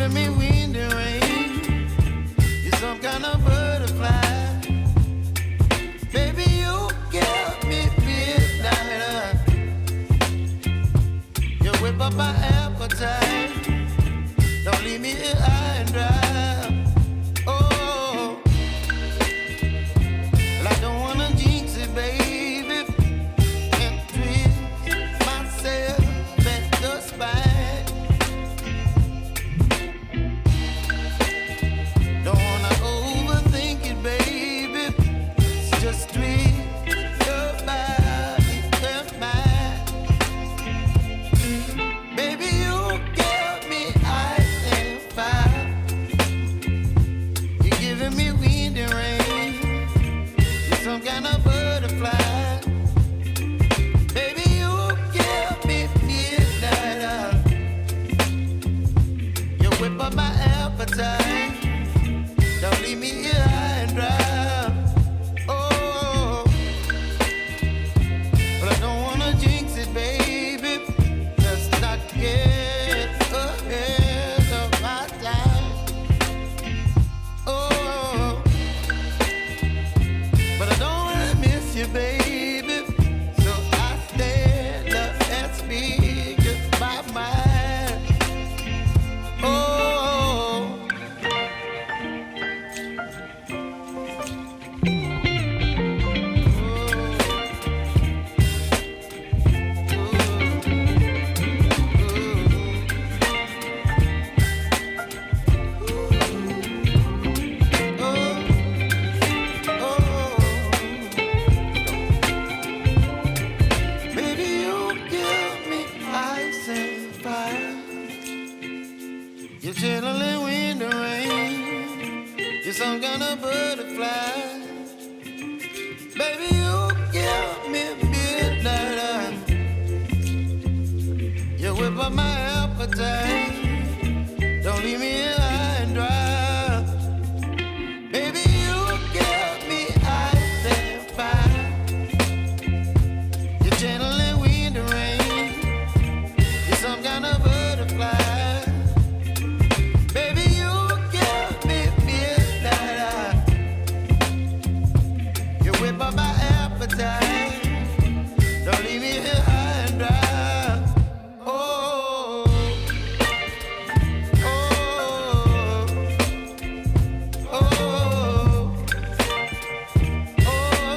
giving me wind and rain. You're some kind of butterfly. Baby, you give me midnight. You whip up my appetite. Don't leave me here high and dry. Oh, well, I don't wanna jinx it, baby. Can't twist myself at the spine. Don't wanna overthink it, baby. It's just twist your body and mine. Baby, you give me ice and fire. You're giving me wind and rain. You're some kind of butterfly. Baby, you give me midnight. You whip up my appetite. Don't leave me here high and dry. Oh, but I don't wanna jinx it, baby. Let's not get ahead of my time. Oh, but I don't wanna miss you, baby. So I stand up and speak just my mind. Oh. Baby, you give me ice and fire. You're chilling wind and rain. You're some kind of butterfly. Baby, you give me midnight. You whip up my appetite. Don't leave me here high and dry. Baby, you give me ice and fire. You're channeling wind and rain. You're some kind of butterfly. Baby, you give me midnight. You whip up my appetite. Don't leave me here high and dry. Oh, oh, oh, oh,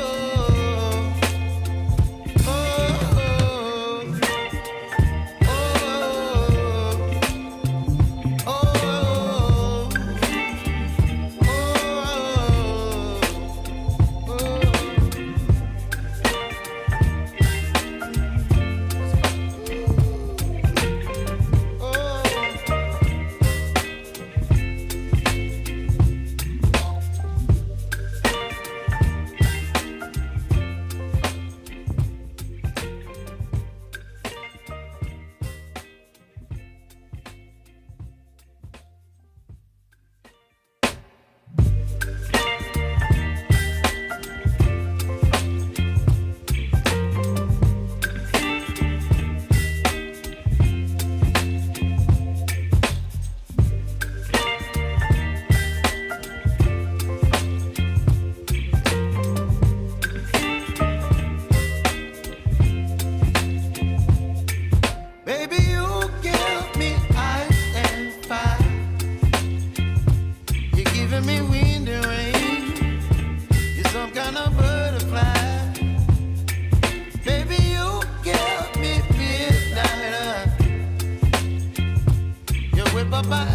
baby, you give me ice and fire. You're giving me wind and rain. You're some kind of butterfly. Baby, you give me midnight. You whip up my